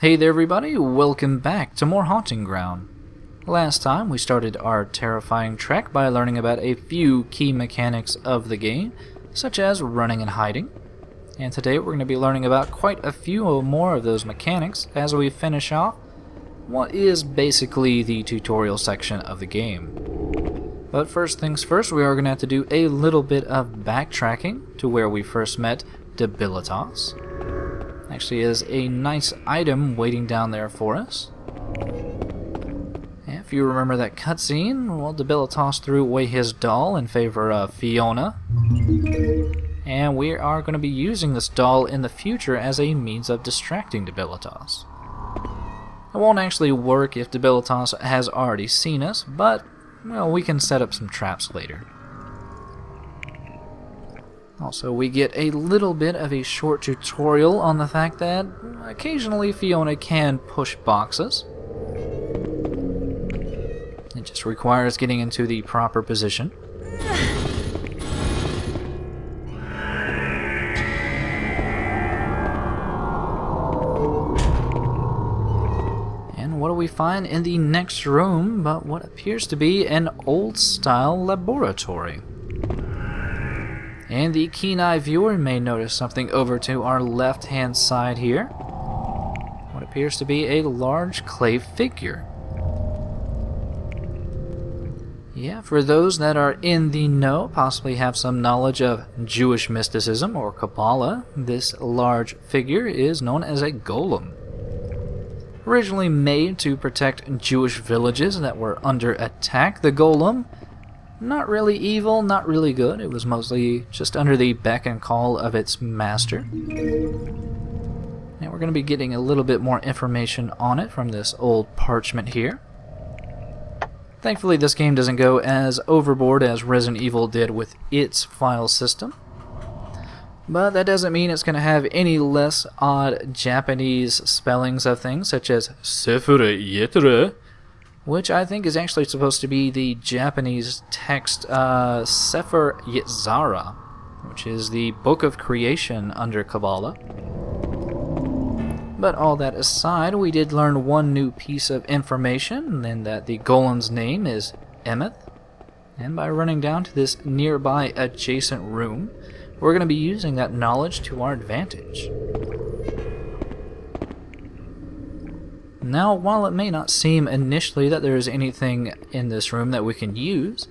Hey there everybody, welcome back to more Haunting Ground. Last time we started our terrifying trek by learning about a few key mechanics of the game, such as running and hiding. And today we're going to be learning about quite a few more of those mechanics as we finish off what is basically the tutorial section of the game. But first things first, we are going to have to do a little bit of backtracking to where we first met Debilitas. Actually is a nice item waiting down there for us. And if you remember that cutscene, well, Debilitas threw away his doll in favor of Fiona. And we are going to be using this doll in the future as a means of distracting Debilitas. It won't actually work if Debilitas has already seen us, but, well, we can set up some traps later. Also, we get a little bit of a short tutorial on the fact that occasionally Fiona can push boxes. It just requires getting into the proper position. And what do we find in the next room but what appears to be an old-style laboratory? And the keen-eye viewer may notice something over to our left-hand side here. What appears to be a large clay figure. Yeah, for those that are in the know, possibly have some knowledge of Jewish mysticism or Kabbalah, this large figure is known as a Golem. Originally made to protect Jewish villages that were under attack, the Golem, not really evil, not really good. It was mostly just under the beck and call of its master. And we're going to be getting a little bit more information on it from this old parchment here. Thankfully, this game doesn't go as overboard as Resident Evil did with its file system. But that doesn't mean it's going to have any less odd Japanese spellings of things, such as Sefure Yetere, which I think is actually supposed to be the Japanese text Sefer Yetzirah, which is the Book of Creation under Kabbalah. But all that aside, we did learn one new piece of information, and that the Golem's name is Emeth. And by running down to this nearby adjacent room, we're going to be using that knowledge to our advantage. Now, while it may not seem initially that there is anything in this room that we can use,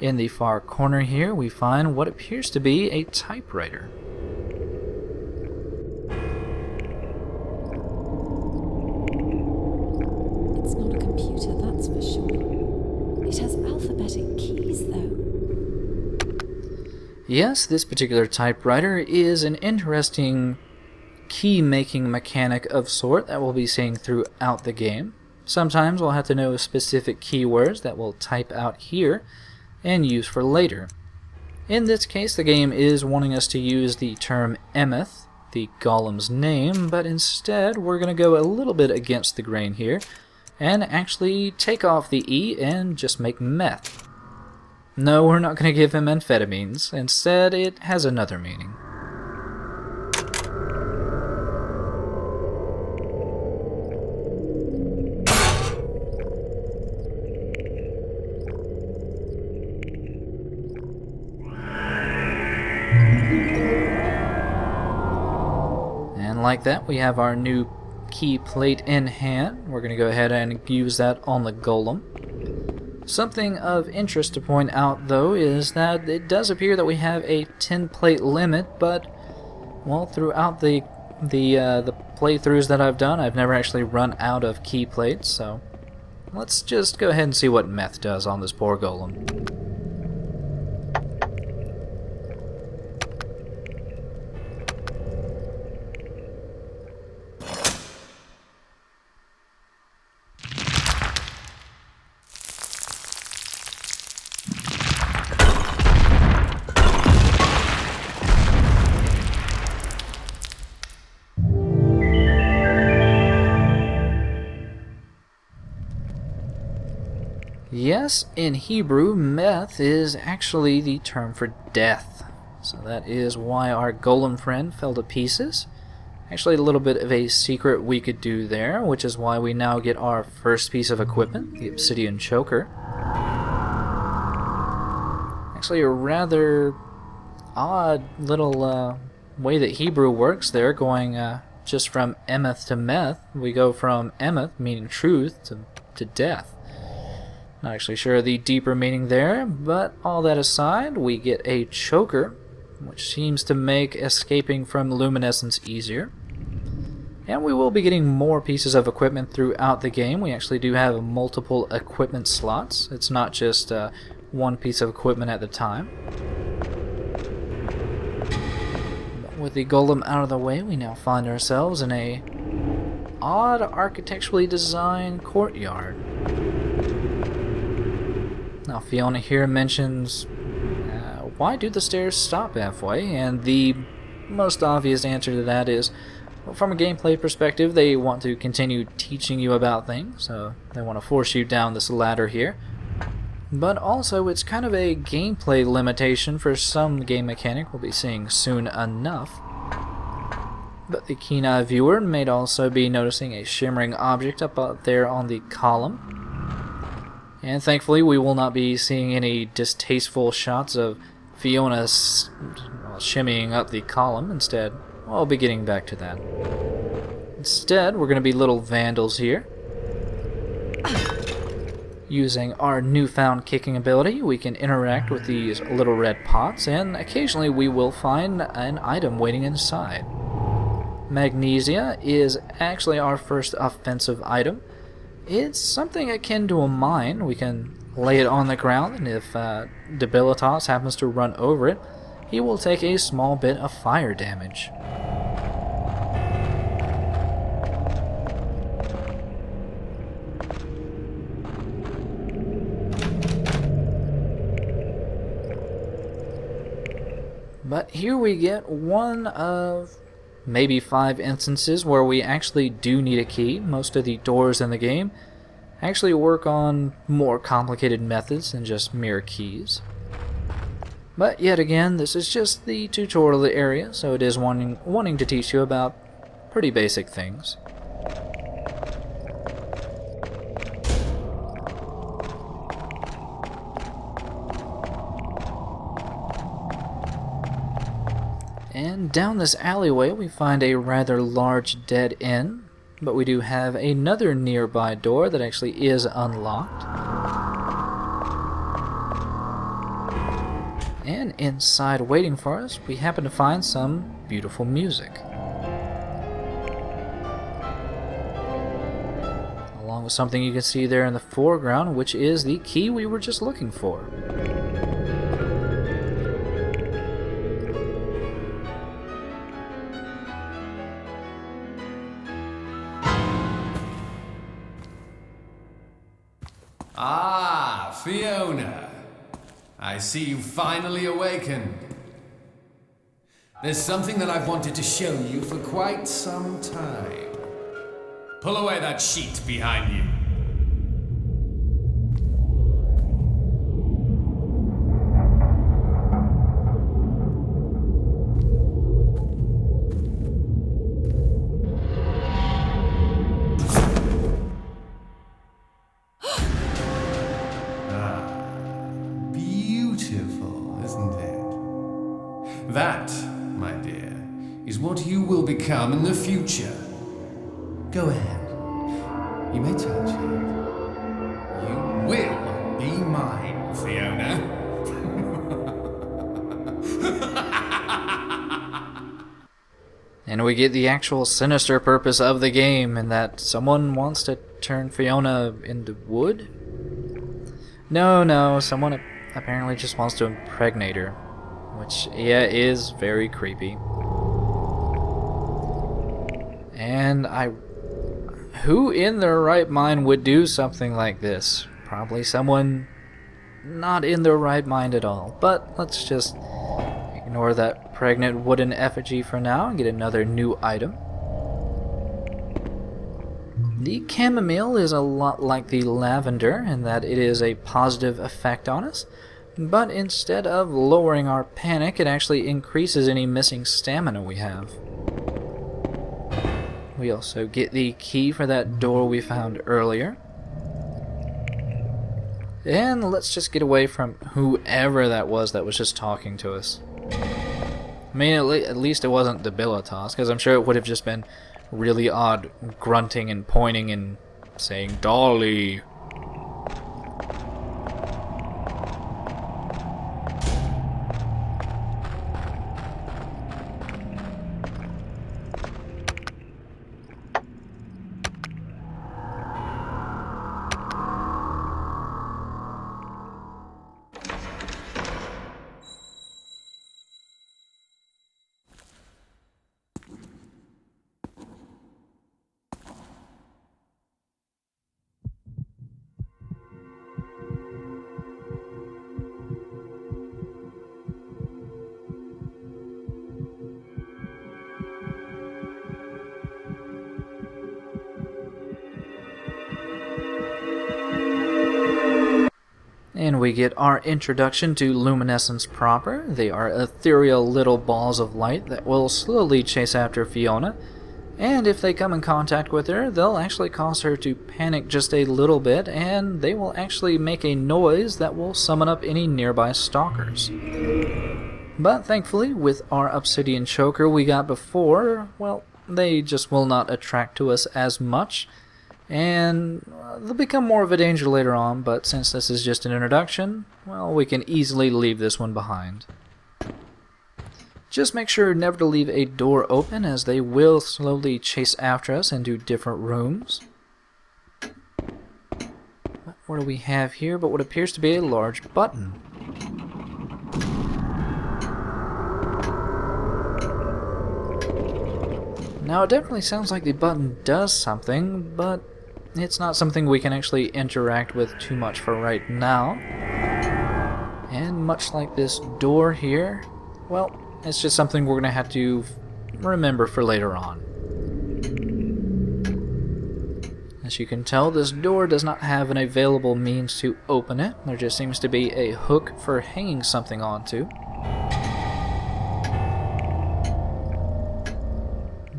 in the far corner here we find what appears to be a typewriter. It's not a computer, that's for sure. It has alphabetic keys, though. Yes, this particular typewriter is an interesting key-making mechanic of sort that we'll be seeing throughout the game. Sometimes we'll have to know specific keywords that we'll type out here and use for later. In this case, the game is wanting us to use the term Emeth, the Golem's name, but instead we're going to go a little bit against the grain here and actually take off the E and just make meth. No, we're not going to give him amphetamines. Instead, it has another meaning. Like that, we have our new key plate in hand. We're going to go ahead and use that on the Golem. Something of interest to point out, though, is that it does appear that we have a 10 plate limit, but, well, throughout the playthroughs that I've done, I've never actually run out of key plates, so let's just go ahead and see what meth does on this poor Golem. Yes, in Hebrew, meth is actually the term for death. So that is why our Golem friend fell to pieces. Actually, a little bit of a secret we could do there, which is why we now get our first piece of equipment, the obsidian choker. Actually, a rather odd little way that Hebrew works there, going just from emeth to meth. We go from emeth, meaning truth, to death. Not actually sure the deeper meaning there, but all that aside, we get a choker, which seems to make escaping from luminescence easier. And we will be getting more pieces of equipment throughout the game. We actually do have multiple equipment slots. It's not just one piece of equipment at the time. But with the golem out of the way, we now find ourselves in a odd architecturally designed courtyard. Now Fiona here mentions, why do the stairs stop halfway? And the most obvious answer to that is, well, from a gameplay perspective, they want to continue teaching you about things, so they want to force you down this ladder here. But also, it's kind of a gameplay limitation for some game mechanic we'll be seeing soon enough. But the keen-eye viewer may also be noticing a shimmering object up there on the column. And thankfully, we will not be seeing any distasteful shots of Fiona shimmying up the column. Instead, I'll be getting back to that. Instead, we're going to be little vandals here. Using our newfound kicking ability, we can interact with these little red pots, and occasionally we will find an item waiting inside. Magnesia is actually our first offensive item. It's something akin to a mine. We can lay it on the ground, and if Debilitas happens to run over it, he will take a small bit of fire damage. But here we get one of maybe 5 instances where we actually do need a key. Most of the doors in the game actually work on more complicated methods than just mere keys. But yet again, this is just the tutorial area, so it is wanting to teach you about pretty basic things. And down this alleyway we find a rather large dead end, but we do have another nearby door that actually is unlocked. And inside waiting for us, we happen to find some beautiful music. Along with something you can see there in the foreground, which is the key we were just looking for. Ah, Fiona. I see you finally awakened. There's something that I've wanted to show you for quite some time. Pull away that sheet behind you. That, my dear, is what you will become in the future. Go ahead. You may touch it. You will be mine, Fiona. And we get the actual sinister purpose of the game, in that someone wants to turn Fiona into wood? No, someone apparently just wants to impregnate her. Which, yeah, is very creepy. And who in their right mind would do something like this? Probably someone not in their right mind at all. But let's just ignore that pregnant wooden effigy for now and get another new item. The chamomile is a lot like the lavender in that it is a positive effect on us. But instead of lowering our panic, it actually increases any missing stamina we have. We also get the key for that door we found earlier. And let's just get away from whoever that was just talking to us. I mean, at least it wasn't Debilitas, because I'm sure it would have just been really odd grunting and pointing and saying, "Dolly." And we get our introduction to luminescence proper. They are ethereal little balls of light that will slowly chase after Fiona, and if they come in contact with her, they'll actually cause her to panic just a little bit, and they will actually make a noise that will summon up any nearby stalkers. But thankfully, with our obsidian choker we got before, well, they just will not attract to us as much, and they'll become more of a danger later on, but since this is just an introduction, well, we can easily leave this one behind. Just make sure never to leave a door open, as they will slowly chase after us into different rooms. What do we have here but what appears to be a large button? Now, it definitely sounds like the button does something, but it's not something we can actually interact with too much for right now. And much like this door here, well, it's just something we're going to have to remember for later on. As you can tell, this door does not have an available means to open it. There just seems to be a hook for hanging something onto.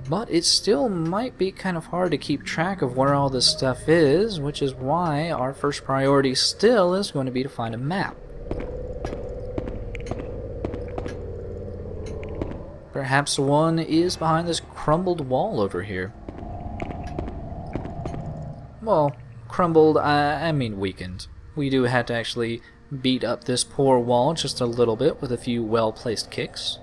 But it still might be kind of hard to keep track of where all this stuff is, which is why our first priority still is going to be to find a map. Perhaps one is behind this crumbled wall over here. Well, crumbled, I mean weakened. We do have to actually beat up this poor wall just a little bit with a few well-placed kicks.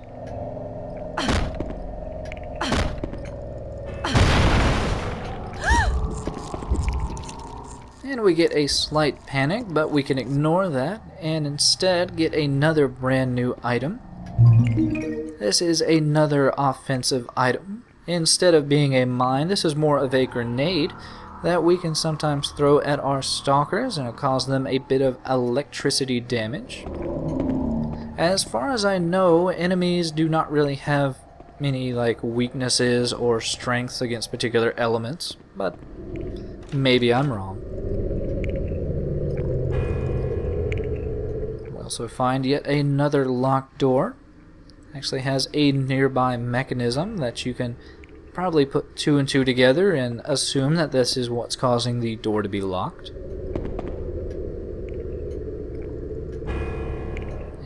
And we get a slight panic, but we can ignore that and instead get another brand new item. This is another offensive item. Instead of being a mine, this is more of a grenade that we can sometimes throw at our stalkers, and it'll cause them a bit of electricity damage. As far as I know, enemies do not really have any weaknesses or strengths against particular elements, but maybe I'm wrong. We also find yet another locked door. Actually has a nearby mechanism that you can probably put two and two together and assume that this is what's causing the door to be locked.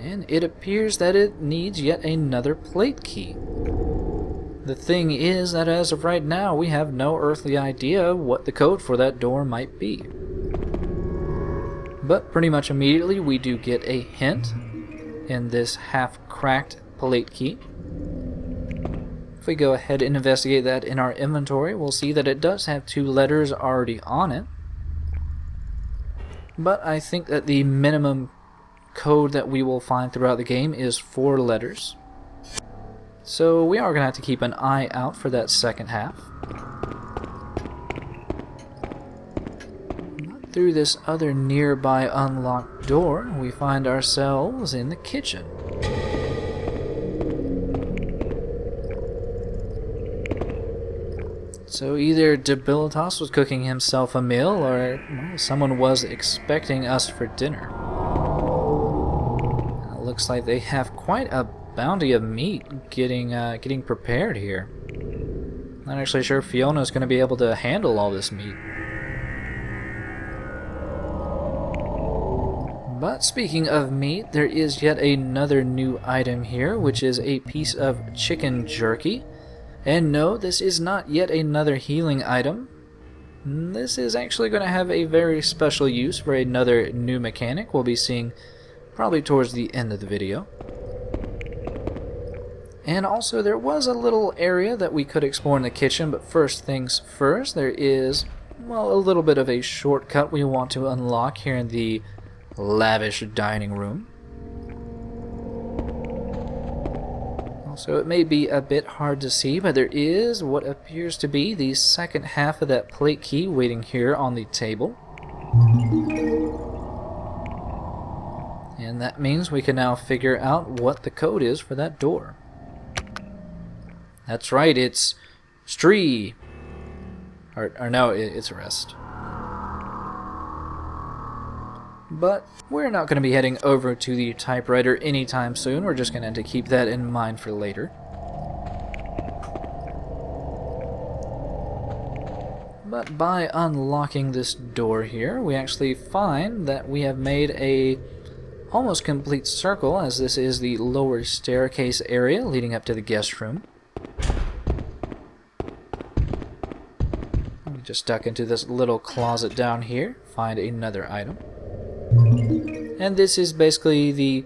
And it appears that it needs yet another plate key. The thing is that as of right now, we have no earthly idea what the code for that door might be. But pretty much immediately we do get a hint in this half-cracked plate key. If we go ahead and investigate that in our inventory, we'll see that it does have two letters already on it. But I think that the minimum code that we will find throughout the game is 4 letters. So we are going to have to keep an eye out for that second half. Through this other nearby unlocked door, we find ourselves in the kitchen. So either Debilitas was cooking himself a meal, or someone was expecting us for dinner. It looks like they have quite a bounty of meat getting prepared here. Not actually sure Fiona's going to be able to handle all this meat. But speaking of meat, there is yet another new item here, which is a piece of chicken jerky. And no, this is not yet another healing item. This is actually going to have a very special use for another new mechanic we'll be seeing probably towards the end of the video. And also there was a little area that we could explore in the kitchen, but first things first, there is, well, a little bit of a shortcut we want to unlock here in the lavish dining room. Also, it may be a bit hard to see, but there is what appears to be the second half of that plate key waiting here on the table. And that means we can now figure out what the code is for that door. That's right, it's Stree. Or no, it's Rest. But we're not going to be heading over to the typewriter anytime soon. We're just going to have to keep that in mind for later. But by unlocking this door here, we actually find that we have made a almost complete circle, as this is the lower staircase area leading up to the guest room. We just duck into this little closet down here, find another item. And this is basically the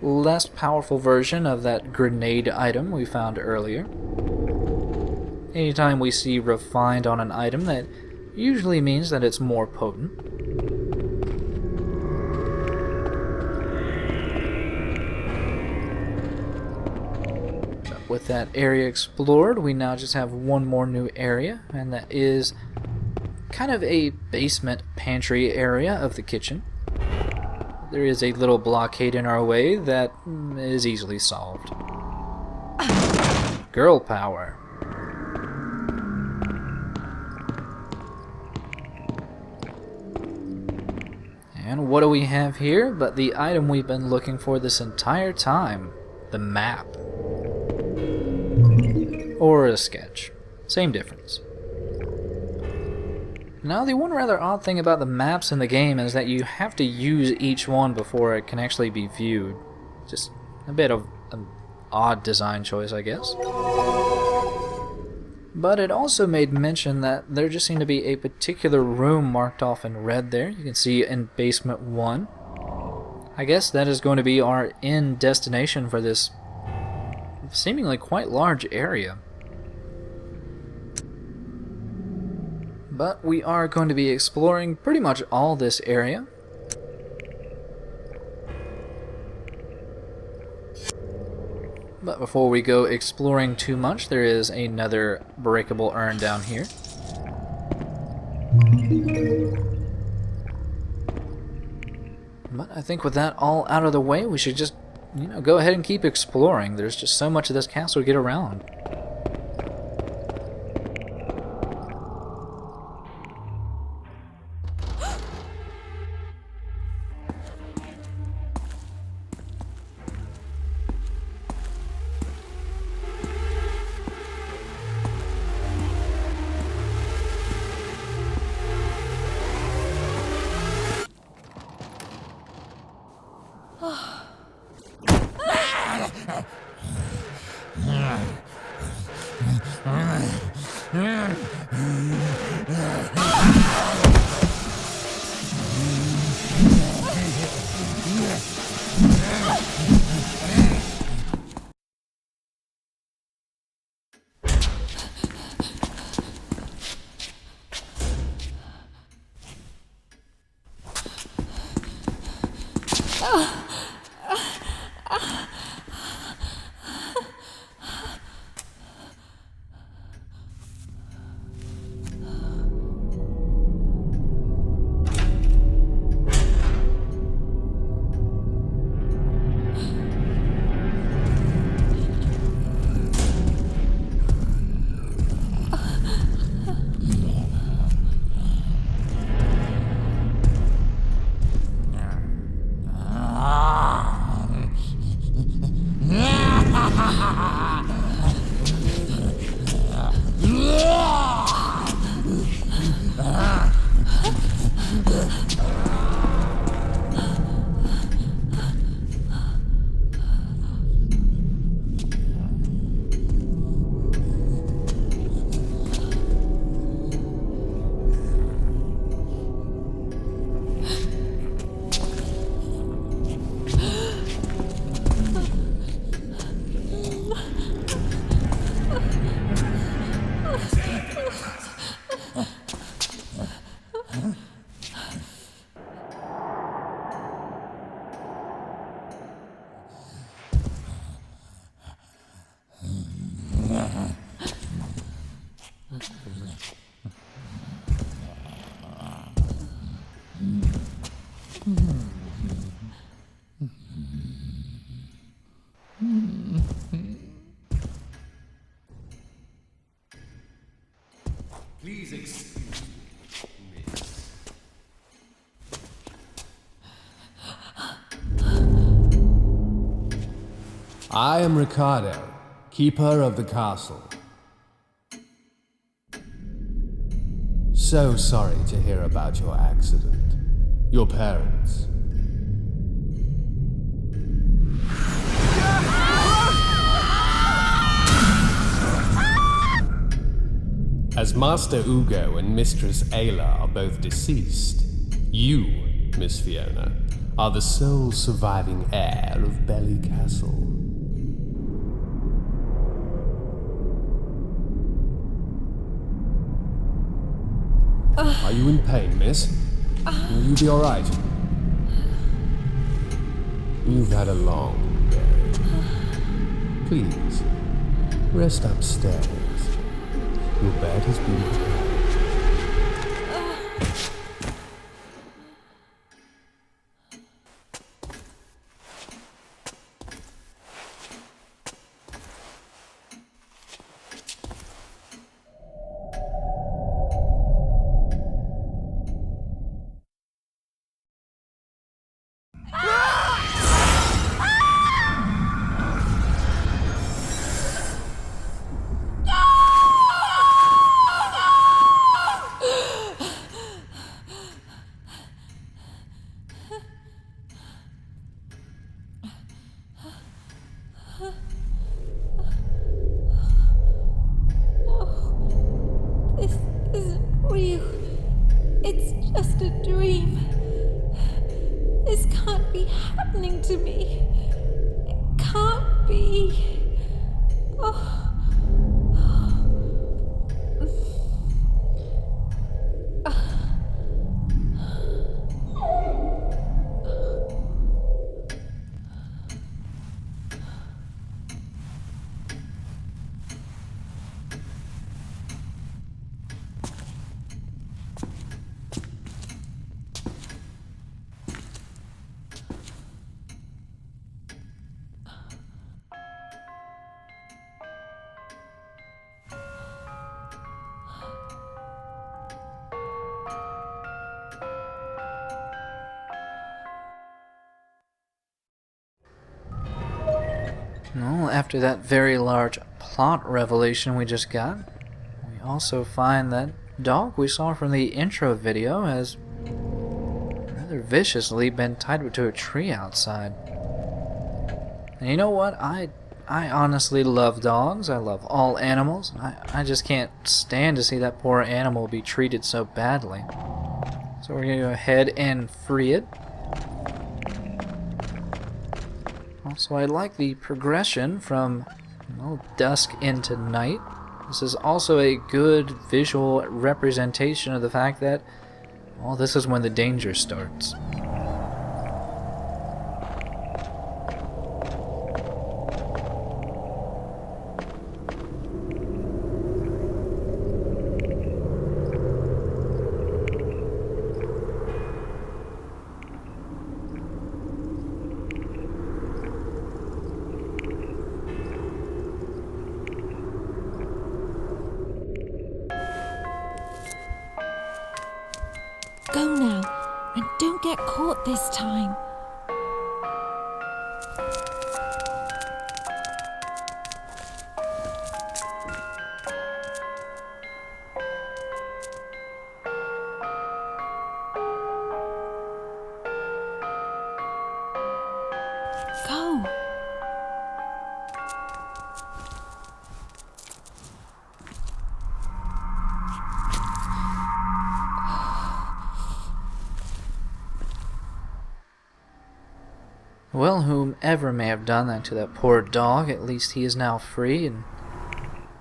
less powerful version of that grenade item we found earlier. Anytime we see refined on an item, that usually means that it's more potent. But with that area explored, we now just have one more new area, and that is kind of a basement pantry area of the kitchen. There is a little blockade in our way that is easily solved. Girl power. And what do we have here but the item we've been looking for this entire time? The map. Or a sketch. Same difference. Now, the one rather odd thing about the maps in the game is that you have to use each one before it can actually be viewed. Just a bit of an odd design choice, I guess. But it also made mention that there just seemed to be a particular room marked off in red there. You can see in basement 1. I guess that is going to be our end destination for this seemingly quite large area. But we are going to be exploring pretty much all this area. But before we go exploring too much, there is another breakable urn down here. But I think with that all out of the way, we should just, go ahead and keep exploring. There's just so much of this castle to get around. Please excuse me, miss. I am Ricardo, keeper of the castle. So sorry to hear about your accident. Your parents. As Master Ugo and Mistress Ayla are both deceased, you, Miss Fiona, are the sole surviving heir of Belly Castle. Are you in pain, miss? Will you be alright? You've had a long day. Please, rest upstairs. Your bed has been prepared. This isn't real. It's just a dream. This can't be happening to me. It can't be. Oh. Well, after that very large plot revelation we just got, we also find that dog we saw from the intro video has rather viciously been tied to a tree outside. And you know what? I honestly love dogs. I love all animals. I just can't stand to see that poor animal be treated so badly. So we're going to go ahead and free it. Also, I like the progression from dusk into night. This is also a good visual representation of the fact that, well, this is when the danger starts. Go now, and don't get caught this time. Well, whomever may have done that to that poor dog, at least he is now free, and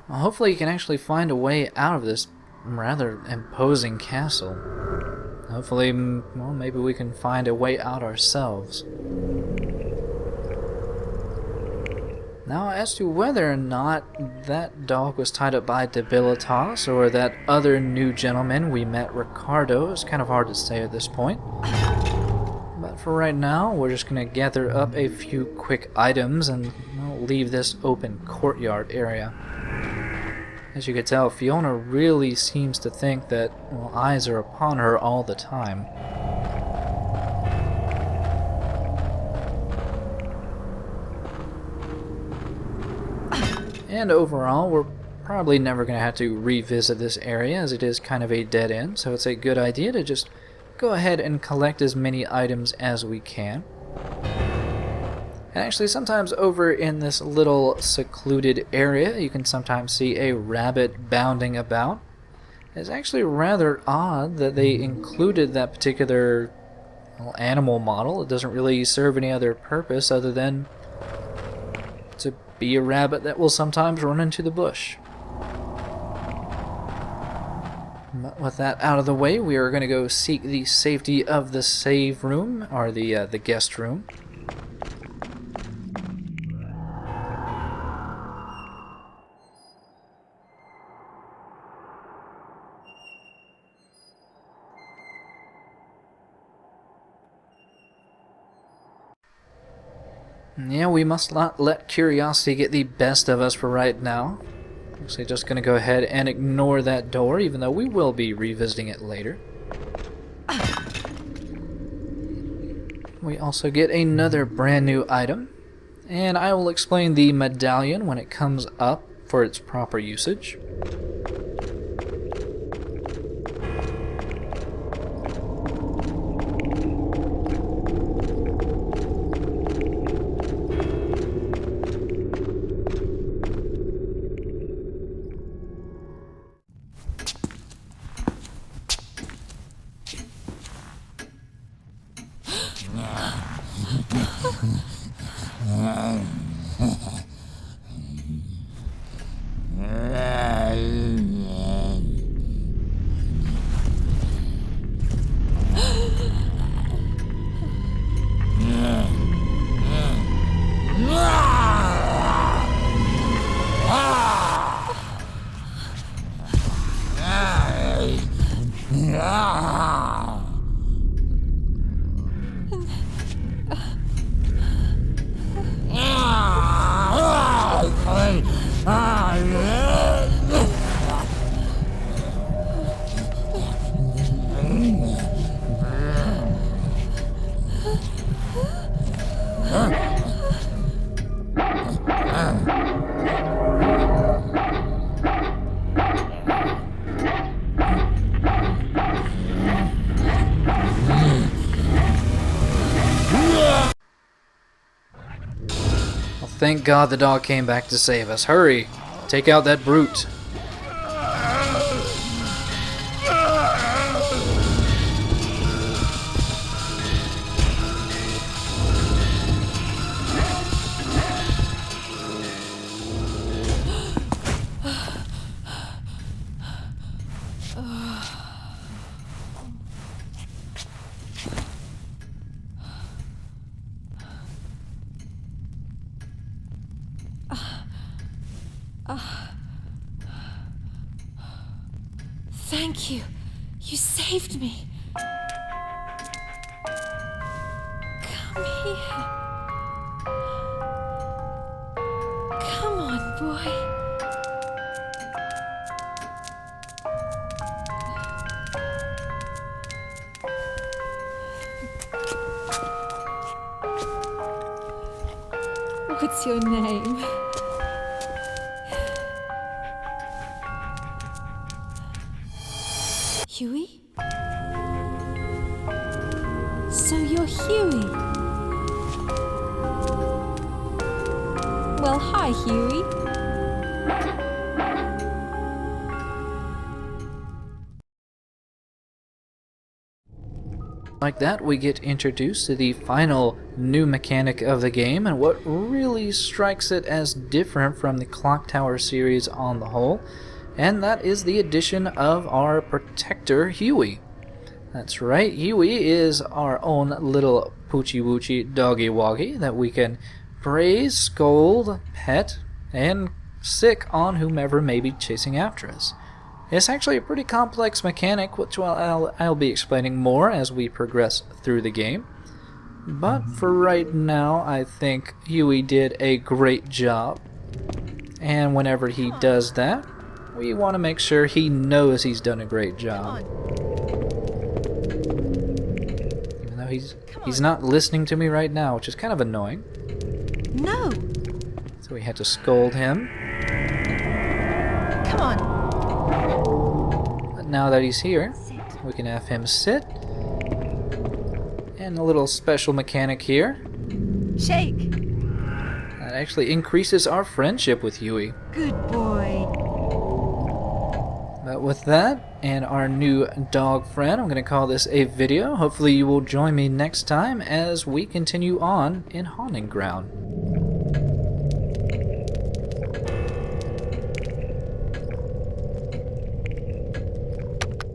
well, hopefully he can actually find a way out of this rather imposing castle. Hopefully, well, maybe we can find a way out ourselves. Now, as to whether or not that dog was tied up by Debilitas or that other new gentleman we met, Ricardo, is kind of hard to say at this point. But for right now, we're just going to gather up a few quick items and leave this open courtyard area. As you can tell, Fiona really seems to think that eyes are upon her all the time. And overall, we're probably never going to have to revisit this area, as it is kind of a dead end, so it's a good idea to just go ahead and collect as many items as we can. And actually, sometimes over in this little secluded area, you can sometimes see a rabbit bounding about. It's actually rather odd that they included that particular animal model. It doesn't really serve any other purpose other than to be a rabbit that will sometimes run into the bush. But with that out of the way, we are going to go seek the safety of the save room, or the guest room. Yeah, we must not let curiosity get the best of us for right now. Actually, just going to go ahead and ignore that door, even though we will be revisiting it later. We also get another brand new item, and I will explain the medallion when it comes up for its proper usage. Thank God the dog came back to save us. Hurry! Take out that brute. Thank you. You saved me. Come here. Come on, boy. What's your name? Huey? So you're Huey? Well, hi, Huey. Like that, we get introduced to the final new mechanic of the game, and what really strikes it as different from the Clock Tower series on the whole, and that is the addition of our protector, Huey. That's right, Huey is our own little Poochie Woochie Doggie Woggie that we can praise, scold, pet, and sick on whomever may be chasing after us. It's actually a pretty complex mechanic, which I'll be explaining more as we progress through the game. But for right now, I think Huey did a great job. And whenever he does that, we want to make sure he knows he's done a great job. Even though he's not listening to me right now, which is kind of annoying. No! So we had to scold him. Come on! But now that he's here, we can have him sit. And a little special mechanic here. Shake! That actually increases our friendship with Huey. Good boy. But with that, and our new dog friend, I'm going to call this a video. Hopefully you will join me next time as we continue on in Haunting Ground.